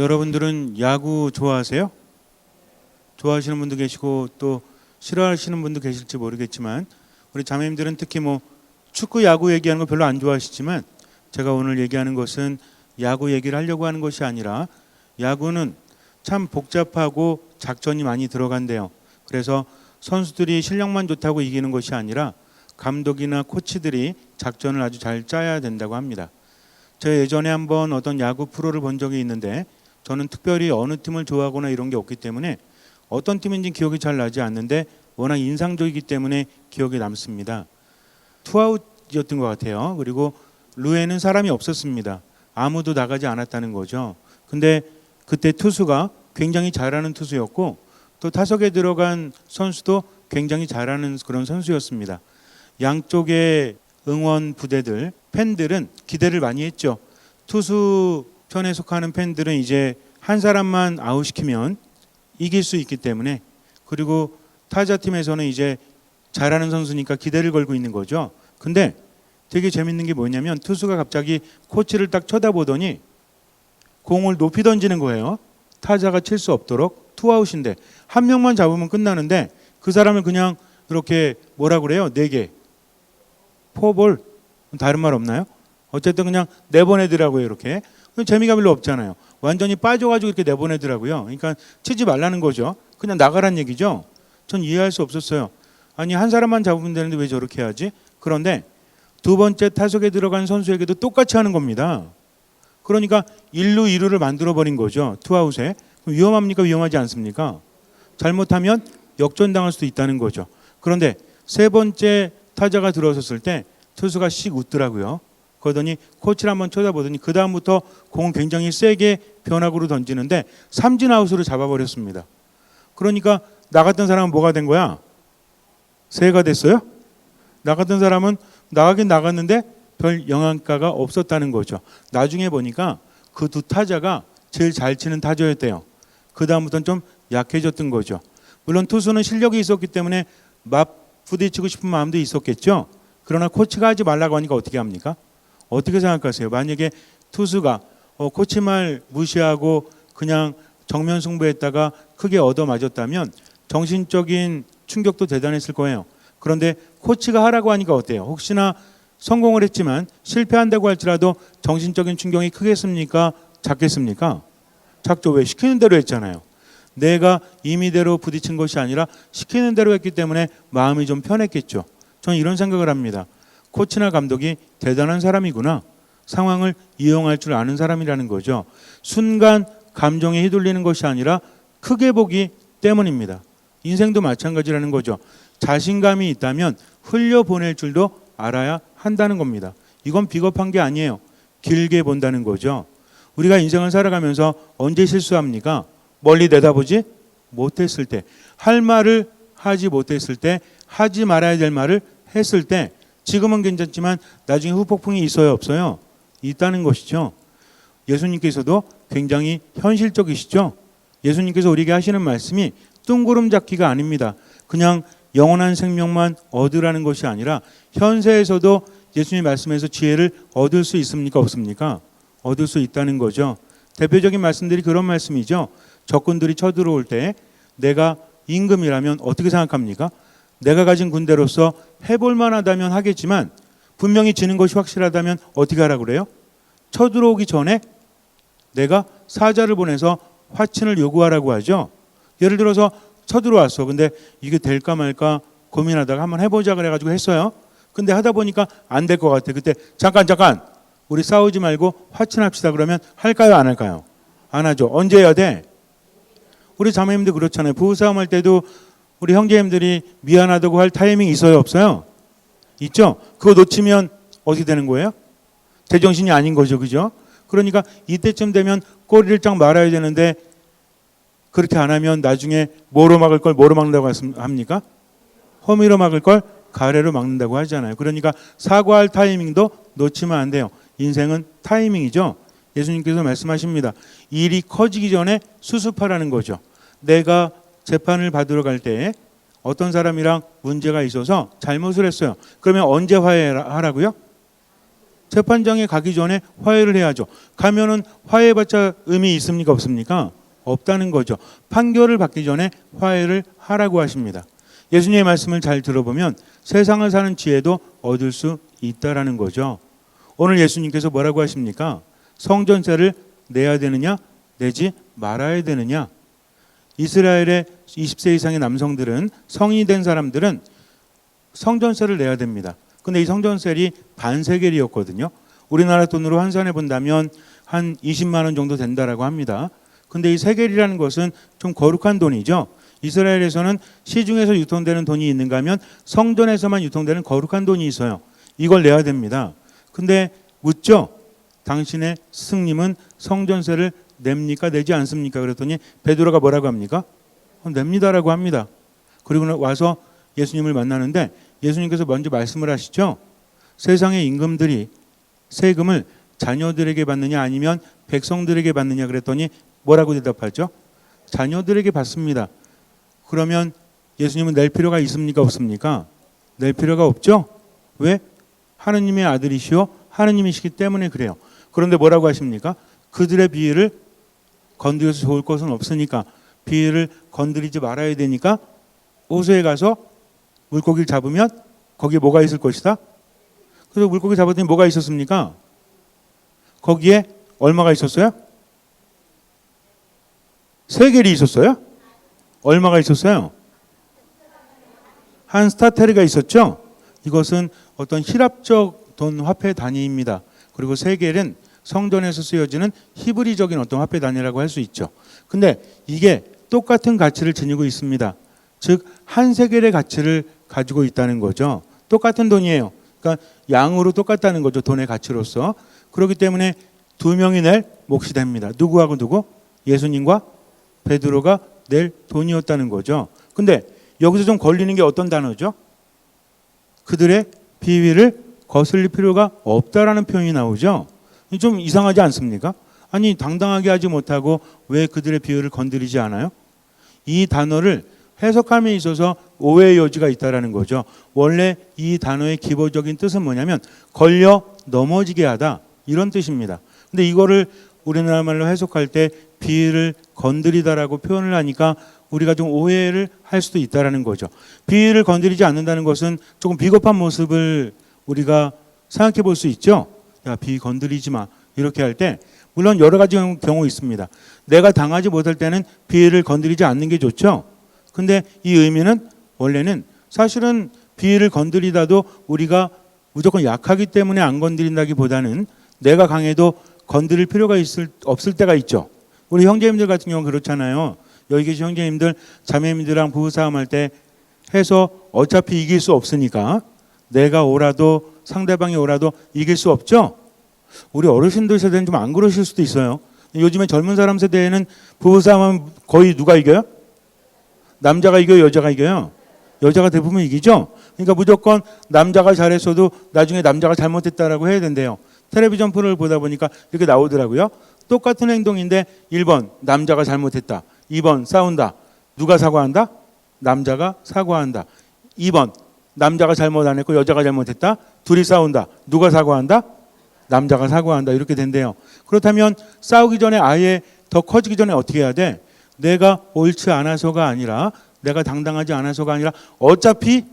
여러분들은 야구 좋아하세요? 좋아하시는 분도 계시고 또 싫어하시는 분도 계실지 모르겠지만 우리 자매님들은 특히 뭐 축구 야구 얘기하는 거 별로 안 좋아하시지만 제가 오늘 얘기하는 것은 야구 얘기를 하려고 하는 것이 아니라 야구는 참 복잡하고 작전이 많이 들어간대요. 그래서 선수들이 실력만 좋다고 이기는 것이 아니라 감독이나 코치들이 작전을 아주 잘 짜야 된다고 합니다. 제가 예전에 한번 어떤 야구 프로를 본 적이 있는데 저는 특별히 어느 팀을 좋아하거나 이런 게 없기 때문에 어떤 팀인지 기억이 잘 나지 않는데 워낙 인상적이기 때문에 기억에 남습니다. 투아웃이었던 것 같아요. 그리고 루에는 사람이 없었습니다. 아무도 나가지 않았다는 거죠. 근데 그때 투수가 굉장히 잘하는 투수였고 또 타석에 들어간 선수도 굉장히 잘하는 그런 선수였습니다. 양쪽의 응원 부대들, 팬들은 기대를 많이 했죠. 투수 편에 속하는 팬들은 이제 한 사람만 아웃시키면 이길 수 있기 때문에, 그리고 타자팀에서는 이제 잘하는 선수니까 기대를 걸고 있는 거죠. 근데 되게 재밌는 게 뭐냐면 투수가 갑자기 코치를 딱 쳐다보더니 공을 높이 던지는 거예요. 타자가 칠 수 없도록. 투아웃인데 한 명만 잡으면 끝나는데 그 사람을 그냥 이렇게 뭐라 그래요? 4개. 포볼. 다른 말 없나요? 어쨌든 그냥 내보내더라고요. 이렇게. 재미가 별로 없잖아요. 완전히 빠져가지고 이렇게 내보내더라고요. 그러니까 치지 말라는 거죠. 그냥 나가란 얘기죠. 전 이해할 수 없었어요. 아니 한 사람만 잡으면 되는데 왜 저렇게 하지? 그런데 두 번째 타석에 들어간 선수에게도 똑같이 하는 겁니다. 그러니까 1루 2루를 만들어버린 거죠. 투아웃에. 위험합니까? 위험하지 않습니까? 잘못하면 역전당할 수도 있다는 거죠. 그런데 세 번째 타자가 들어섰을 때 투수가 씩 웃더라고요. 그러더니 코치를 한번 쳐다보더니 그 다음부터 공을 굉장히 세게 변화구로 던지는데 삼진 아웃으로 잡아버렸습니다. 그러니까 나갔던 사람은 뭐가 된 거야? 새해가 됐어요? 나갔던 사람은 나가긴 나갔는데 별 영향가가 없었다는 거죠. 나중에 보니까 그 두 타자가 제일 잘 치는 타자였대요. 그 다음부터는 좀 약해졌던 거죠. 물론 투수는 실력이 있었기 때문에 맞부딪히고 싶은 마음도 있었겠죠. 그러나 코치가 하지 말라고 하니까 어떻게 합니까? 어떻게 생각하세요? 만약에 투수가 코치 말 무시하고 그냥 정면 승부했다가 크게 얻어맞았다면 정신적인 충격도 대단했을 거예요. 그런데 코치가 하라고 하니까 어때요? 혹시나 성공을 했지만 실패한다고 할지라도 정신적인 충격이 크겠습니까? 작겠습니까? 작죠. 왜? 시키는 대로 했잖아요. 내가 임의대로 부딪힌 것이 아니라 시키는 대로 했기 때문에 마음이 좀 편했겠죠. 저는 이런 생각을 합니다. 코치나 감독이 대단한 사람이구나. 상황을 이용할 줄 아는 사람이라는 거죠. 순간 감정에 휘둘리는 것이 아니라 크게 보기 때문입니다. 인생도 마찬가지라는 거죠. 자신감이 있다면 흘려보낼 줄도 알아야 한다는 겁니다. 이건 비겁한 게 아니에요. 길게 본다는 거죠. 우리가 인생을 살아가면서 언제 실수합니까? 멀리 내다보지 못했을 때, 할 말을 하지 못했을 때, 하지 말아야 될 말을 했을 때, 지금은 괜찮지만 나중에 후폭풍이 있어요, 없어요? 있다는 것이죠. 예수님께서도 굉장히 현실적이시죠. 예수님께서 우리에게 하시는 말씀이 뚱구름 잡기가 아닙니다. 그냥 영원한 생명만 얻으라는 것이 아니라 현세에서도 예수님 말씀에서 지혜를 얻을 수 있습니까? 없습니까? 얻을 수 있다는 거죠. 대표적인 말씀들이 그런 말씀이죠. 적군들이 쳐들어올 때 내가 임금이라면 어떻게 생각합니까? 내가 가진 군대로서 해볼 만하다면 하겠지만 분명히 지는 것이 확실하다면 어떻게 하라고 그래요? 쳐들어오기 전에 내가 사자를 보내서 화친을 요구하라고 하죠. 예를 들어서 쳐들어왔어. 근데 이게 될까 말까 고민하다가 한번 해보자 그래가지고 했어요. 근데 하다 보니까 안 될 것 같아. 그때 잠깐 우리 싸우지 말고 화친합시다 그러면 할까요? 안 할까요? 안 하죠. 언제 해야 돼? 우리 자매님들 그렇잖아요. 부부싸움 할 때도 우리 형제님들이 미안하다고 할 타이밍이 있어요? 없어요? 있죠? 그거 놓치면 어떻게 되는 거예요? 제정신이 아닌 거죠. 그죠? 그러니까 이때쯤 되면 꼬리를 쫙 말아야 되는데 그렇게 안 하면 나중에 뭐로 막을 걸 뭐로 막는다고 합니까? 호미로 막을 걸 가래로 막는다고 하잖아요. 그러니까 사과할 타이밍도 놓치면 안 돼요. 인생은 타이밍이죠. 예수님께서 말씀하십니다. 일이 커지기 전에 수습하라는 거죠. 내가 재판을 받으러 갈 때 어떤 사람이랑 문제가 있어서 잘못을 했어요. 그러면 언제 화해하라고요? 재판장에 가기 전에 화해를 해야죠. 가면은 화해해봤자 의미 있습니까 없습니까? 없다는 거죠. 판결을 받기 전에 화해를 하라고 하십니다. 예수님의 말씀을 잘 들어보면 세상을 사는 지혜도 얻을 수 있다라는 거죠. 오늘 예수님께서 뭐라고 하십니까? 성전세를 내야 되느냐 내지 말아야 되느냐. 이스라엘의 20세 이상의 남성들은, 성인이 된 사람들은 성전세를 내야 됩니다. 근데 이 성전세이 반세겔이었거든요. 우리나라 돈으로 환산해 본다면 한 20만 원 정도 된다라고 합니다. 근데 이 세겔이라는 것은 좀 거룩한 돈이죠. 이스라엘에서는 시중에서 유통되는 돈이 있는가 하면 성전에서만 유통되는 거룩한 돈이 있어요. 이걸 내야 됩니다. 근데 묻죠. 당신의 스승님은 성전세를 냅니까 내지 않습니까? 그랬더니 베드로가 뭐라고 합니까? 냅니다라고 합니다. 그리고 와서 예수님을 만나는데 예수님께서 먼저 말씀을 하시죠. 세상의 임금들이 세금을 자녀들에게 받느냐 아니면 백성들에게 받느냐 그랬더니 뭐라고 대답하죠? 자녀들에게 받습니다. 그러면 예수님은 낼 필요가 있습니까 없습니까? 낼 필요가 없죠. 왜? 하느님의 아들이시오 하느님이시기 때문에 그래요. 그런데 뭐라고 하십니까? 그들의 비위를 건드려서 좋을 것은 없으니까 비위를 건드리지 말아야 되니까 호수에 가서 물고기를 잡으면 거기에 뭐가 있을 것이다? 그래서 물고기 잡았더니 뭐가 있었습니까? 거기에 얼마가 있었어요? 세겔이 있었어요? 얼마가 있었어요? 한 스타테르가 있었죠? 이것은 어떤 히랍적 돈 화폐 단위입니다. 그리고 세겔은 성전에서 쓰여지는 히브리적인 어떤 화폐 단위라고 할 수 있죠. 근데 이게 똑같은 가치를 지니고 있습니다. 즉 한 세겔의 가치를 가지고 있다는 거죠. 똑같은 돈이에요. 그러니까 양으로 똑같다는 거죠. 돈의 가치로서. 그렇기 때문에 두 명이 낼 몫이 됩니다. 누구하고 누구? 예수님과 베드로가 낼 돈이었다는 거죠. 근데 여기서 좀 걸리는 게 어떤 단어죠? 그들의 비위를 거슬릴 필요가 없다라는 표현이 나오죠. 좀 이상하지 않습니까? 아니 당당하게 하지 못하고 왜 그들의 비위를 건드리지 않아요? 이 단어를 해석함에 있어서 오해의 여지가 있다라는 거죠. 원래 이 단어의 기본적인 뜻은 뭐냐면 걸려 넘어지게 하다 이런 뜻입니다. 근데 이거를 우리나라 말로 해석할 때 비위를 건드리다라고 표현을 하니까 우리가 좀 오해를 할 수도 있다라는 거죠. 비위를 건드리지 않는다는 것은 조금 비겁한 모습을 우리가 생각해 볼 수 있죠. 야, 비위 건드리지 마. 이렇게 할 때 물론 여러 가지 경우 있습니다. 내가 당하지 못할 때는 비위를 건드리지 않는 게 좋죠. 근데 이 의미는 원래는 사실은 비위를 건드리다도 우리가 무조건 약하기 때문에 안 건드린다기보다는 내가 강해도 건드릴 필요가 없을 때가 있죠. 우리 형제님들 같은 경우는 그렇잖아요. 여기 계신 형제님들 자매님들이랑 부부싸움 할 때 해서 어차피 이길 수 없으니까 내가 오라도 상대방이 오라도 이길 수 없죠. 우리 어르신들 세대는 좀 안 그러실 수도 있어요. 요즘에 젊은 사람 세대에는 부부싸움하면 거의 누가 이겨요? 남자가 이겨요? 여자가 이겨요? 여자가 대부분 이기죠. 그러니까 무조건 남자가 잘했어도 나중에 남자가 잘못했다라고 해야 된대요. 텔레비전 프로를 보다 보니까 이렇게 나오더라고요. 똑같은 행동인데 1번 남자가 잘못했다. 2번 싸운다. 누가 사과한다? 남자가 사과한다. 2번 남자가 잘못 안 했고 여자가 잘못했다. 둘이 싸운다. 누가 사과한다? 남자가 사과한다. 이렇게 된대요. 그렇다면 싸우기 전에 아예 더 커지기 전에 어떻게 해야 돼? 내가 옳지 않아서가 아니라 내가 당당하지 않아서가 아니라 어차피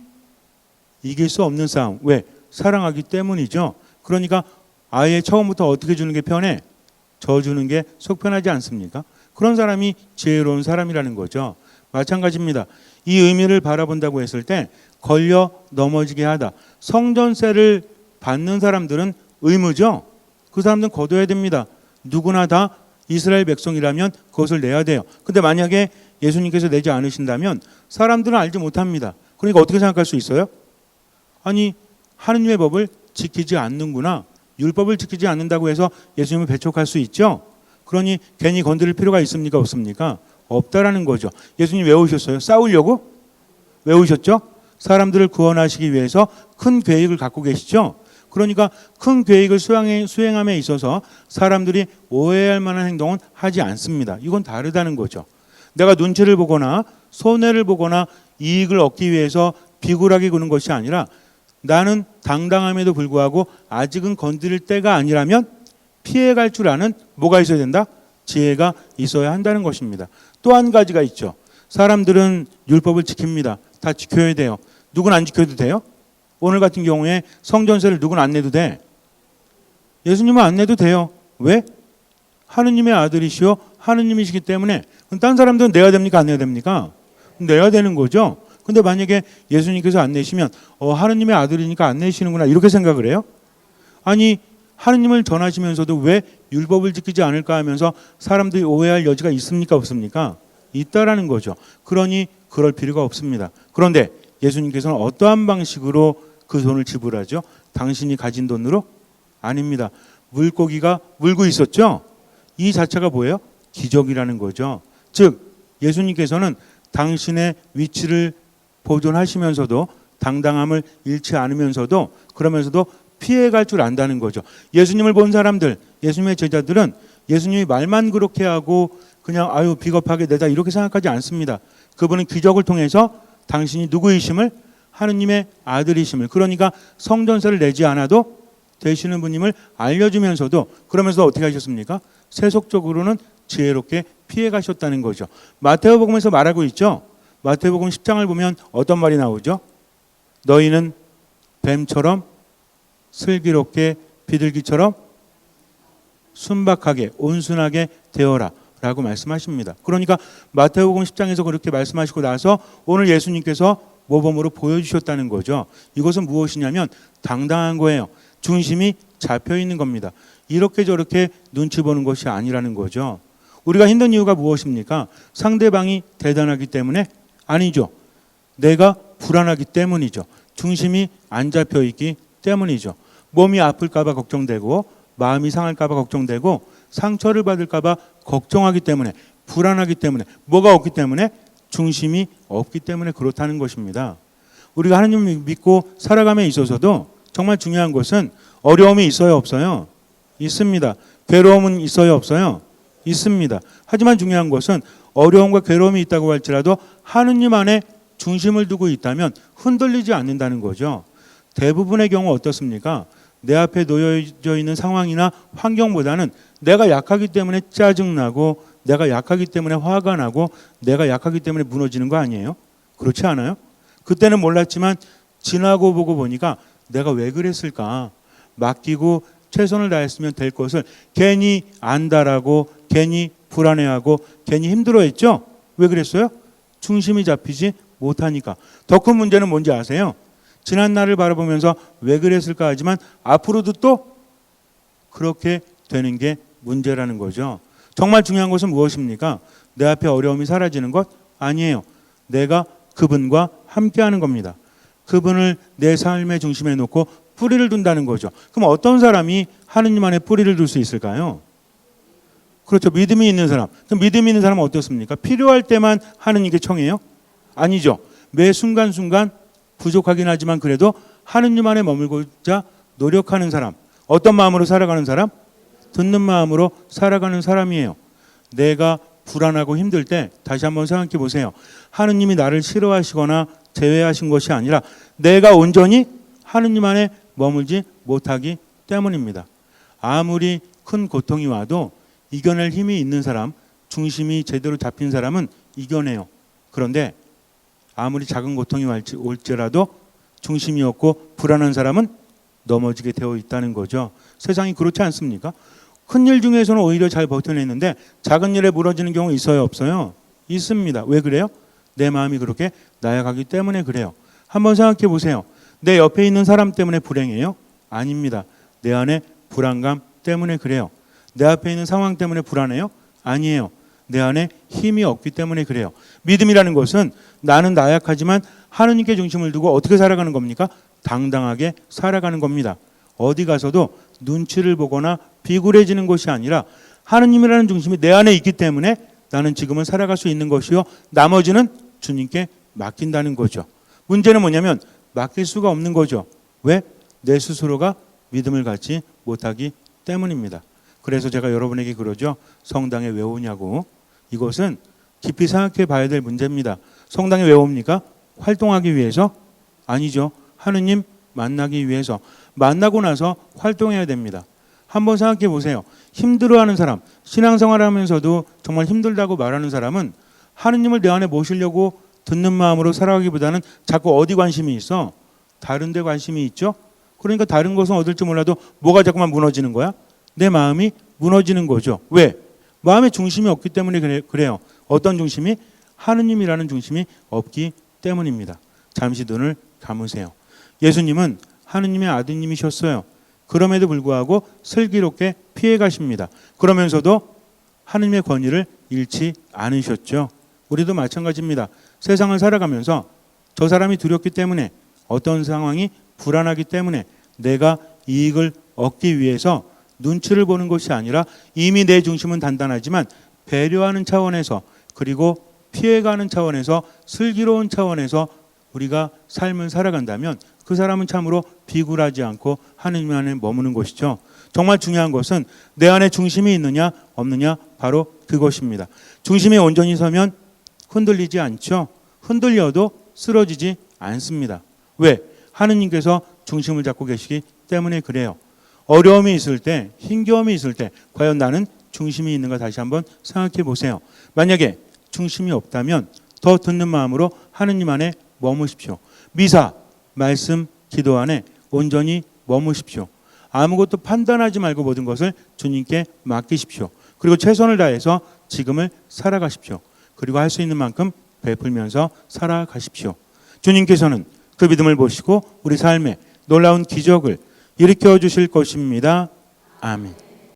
이길 수 없는 싸움. 왜? 사랑하기 때문이죠. 그러니까 아예 처음부터 어떻게 주는 게 편해? 져 주는 게 속 편하지 않습니까? 그런 사람이 지혜로운 사람이라는 거죠. 마찬가지입니다. 이 의미를 바라본다고 했을 때 걸려 넘어지게 하다. 성전세를 받는 사람들은 의무죠. 그 사람들은 거둬야 됩니다. 누구나 다 이스라엘 백성이라면 그것을 내야 돼요. 근데 만약에 예수님께서 내지 않으신다면 사람들은 알지 못합니다. 그러니까 어떻게 생각할 수 있어요? 아니 하느님의 법을 지키지 않는구나. 율법을 지키지 않는다고 해서 예수님을 배척할 수 있죠. 그러니 괜히 건드릴 필요가 있습니까 없습니까? 없다라는 거죠. 예수님 왜 오셨어요? 싸우려고? 왜 오셨죠? 사람들을 구원하시기 위해서 큰 계획을 갖고 계시죠. 그러니까 큰 계획을 수행함에 있어서 사람들이 오해할 만한 행동은 하지 않습니다. 이건 다르다는 거죠. 내가 눈치를 보거나 손해를 보거나 이익을 얻기 위해서 비굴하게 구는 것이 아니라 나는 당당함에도 불구하고 아직은 건드릴 때가 아니라면 피해갈 줄 아는 뭐가 있어야 된다? 지혜가 있어야 한다는 것입니다. 또 한 가지가 있죠. 사람들은 율법을 지킵니다. 다 지켜야 돼요. 누군 안 지켜도 돼요? 오늘 같은 경우에 성전세를 누군 안 내도 돼? 예수님은 안 내도 돼요. 왜? 하느님의 아들이시오 하느님이시기 때문에. 딴 사람들은 내야 됩니까? 안 내야 됩니까? 내야 되는 거죠. 근데 만약에 예수님께서 안 내시면 하느님의 아들이니까 안 내시는구나 이렇게 생각을 해요? 아니 하느님을 전하시면서도 왜 율법을 지키지 않을까 하면서 사람들이 오해할 여지가 있습니까? 없습니까? 있다라는 거죠. 그러니 그럴 필요가 없습니다. 그런데 예수님께서는 어떠한 방식으로 그 돈을 지불하죠? 당신이 가진 돈으로? 아닙니다. 물고기가 물고 있었죠? 이 자체가 뭐예요? 기적이라는 거죠. 즉 예수님께서는 당신의 위치를 보존하시면서도 당당함을 잃지 않으면서도 그러면서도 피해갈 줄 안다는 거죠. 예수님을 본 사람들, 예수님의 제자들은 예수님이 말만 그렇게 하고 그냥 아유 비겁하게 내다 이렇게 생각하지 않습니다. 그분은 기적을 통해서 당신이 누구이심을 하느님의 아들이심을 그러니까 성전세를 내지 않아도 되시는 분임을 알려주면서도 그러면서 어떻게 하셨습니까? 세속적으로는 지혜롭게 피해가셨다는 거죠. 마태복음에서 말하고 있죠. 마태복음 10장을 보면 어떤 말이 나오죠? 너희는 뱀처럼 슬기롭게 비둘기처럼 순박하게 온순하게 되어라 라고 말씀하십니다. 그러니까 마태복음 10장에서 그렇게 말씀하시고 나서 오늘 예수님께서 모범으로 보여주셨다는 거죠. 이것은 무엇이냐면 당당한 거예요. 중심이 잡혀 있는 겁니다. 이렇게 저렇게 눈치 보는 것이 아니라는 거죠. 우리가 힘든 이유가 무엇입니까? 상대방이 대단하기 때문에? 아니죠. 내가 불안하기 때문이죠. 중심이 안 잡혀 있기 때문이죠. 몸이 아플까 봐 걱정되고 마음이 상할까 봐 걱정되고 상처를 받을까 봐 걱정하기 때문에 불안하기 때문에 뭐가 없기 때문에? 중심이 없기 때문에 그렇다는 것입니다. 우리가 하나님을 믿고 살아감에 있어서도 정말 중요한 것은 어려움이 있어요 없어요? 있습니다. 괴로움은 있어요 없어요? 있습니다. 하지만 중요한 것은 어려움과 괴로움이 있다고 할지라도 하느님 안에 중심을 두고 있다면 흔들리지 않는다는 거죠. 대부분의 경우 어떻습니까? 내 앞에 놓여져 있는 상황이나 환경보다는 내가 약하기 때문에 짜증나고 내가 약하기 때문에 화가 나고 내가 약하기 때문에 무너지는 거 아니에요? 그렇지 않아요? 그때는 몰랐지만 지나고 보고 보니까 내가 왜 그랬을까? 맡기고 최선을 다했으면 될 것을 괜히 안달하고 괜히 불안해하고 괜히 힘들어했죠? 왜 그랬어요? 중심이 잡히지 못하니까. 더 큰 문제는 뭔지 아세요? 지난 날을 바라보면서 왜 그랬을까 하지만 앞으로도 또 그렇게 되는 게 문제라는 거죠. 정말 중요한 것은 무엇입니까? 내 앞에 어려움이 사라지는 것? 아니에요. 내가 그분과 함께하는 겁니다. 그분을 내 삶의 중심에 놓고 뿌리를 둔다는 거죠. 그럼 어떤 사람이 하느님 안에 뿌리를 둘 수 있을까요? 그렇죠. 믿음이 있는 사람. 그럼 믿음이 있는 사람은 어떻습니까? 필요할 때만 하느님께 청해요? 아니죠. 매 순간순간 부족하긴 하지만 그래도 하느님 안에 머물고자 노력하는 사람. 어떤 마음으로 살아가는 사람? 듣는 마음으로 살아가는 사람이에요. 내가 불안하고 힘들 때 다시 한번 생각해 보세요. 하느님이 나를 싫어하시거나 제외하신 것이 아니라 내가 온전히 하느님 안에 머물지 못하기 때문입니다. 아무리 큰 고통이 와도 이겨낼 힘이 있는 사람, 중심이 제대로 잡힌 사람은 이겨내요. 그런데 아무리 작은 고통이 올지라도 중심이 없고 불안한 사람은 넘어지게 되어 있다는 거죠. 세상이 그렇지 않습니까? 큰일 중에서는 오히려 잘 버텨냈는데 작은 일에 무너지는 경우 있어요 없어요? 있습니다. 왜 그래요? 내 마음이 그렇게 나약하기 때문에 그래요. 한번 생각해 보세요. 내 옆에 있는 사람 때문에 불행해요? 아닙니다. 내 안에 불안감 때문에 그래요. 내 앞에 있는 상황 때문에 불안해요? 아니에요. 내 안에 힘이 없기 때문에 그래요. 믿음이라는 것은 나는 나약하지만 하느님께 중심을 두고 어떻게 살아가는 겁니까? 당당하게 살아가는 겁니다. 어디 가서도 눈치를 보거나 비굴해지는 것이 아니라 하느님이라는 중심이 내 안에 있기 때문에 나는 지금은 살아갈 수 있는 것이요. 나머지는 주님께 맡긴다는 거죠. 문제는 뭐냐면 맡길 수가 없는 거죠. 왜? 내 스스로가 믿음을 갖지 못하기 때문입니다. 그래서 제가 여러분에게 그러죠. 성당에 왜 오냐고. 이것은 깊이 생각해 봐야 될 문제입니다. 성당에 왜 옵니까? 활동하기 위해서? 아니죠. 하느님 만나기 위해서 만나고 나서 활동해야 됩니다. 한번 생각해 보세요. 힘들어하는 사람, 신앙생활하면서도 정말 힘들다고 말하는 사람은 하느님을 내 안에 모시려고 듣는 마음으로 살아가기보다는 자꾸 어디 관심이 있어? 다른 데 관심이 있죠? 그러니까 다른 것은 얻을지 몰라도 뭐가 자꾸만 무너지는 거야? 내 마음이 무너지는 거죠. 왜? 마음의 중심이 없기 때문에 그래요. 어떤 중심이? 하느님이라는 중심이 없기 때문입니다. 잠시 눈을 감으세요. 예수님은 하느님의 아드님이셨어요. 그럼에도 불구하고 슬기롭게 피해 가십니다. 그러면서도 하느님의 권위를 잃지 않으셨죠. 우리도 마찬가지입니다. 세상을 살아가면서 저 사람이 두렵기 때문에, 어떤 상황이 불안하기 때문에 내가 이익을 얻기 위해서 눈치를 보는 것이 아니라 이미 내 중심은 단단하지만 배려하는 차원에서, 그리고 피해가는 차원에서, 슬기로운 차원에서 우리가 삶을 살아간다면 그 사람은 참으로 비굴하지 않고 하느님 안에 머무는 것이죠. 정말 중요한 것은 내 안에 중심이 있느냐 없느냐, 바로 그것입니다. 중심이 온전히 서면 흔들리지 않죠. 흔들려도 쓰러지지 않습니다. 왜? 하느님께서 중심을 잡고 계시기 때문에 그래요. 어려움이 있을 때, 힘겨움이 있을 때 과연 나는 중심이 있는가 다시 한번 생각해 보세요. 만약에 중심이 없다면 더 듣는 마음으로 하느님 안에 머무십시오. 미사, 말씀, 기도 안에 온전히 머무십시오. 아무것도 판단하지 말고 모든 것을 주님께 맡기십시오. 그리고 최선을 다해서 지금을 살아가십시오. 그리고 할 수 있는 만큼 베풀면서 살아가십시오. 주님께서는 그 믿음을 보시고 우리 삶에 놀라운 기적을 일으켜 주실 것입니다. 아멘.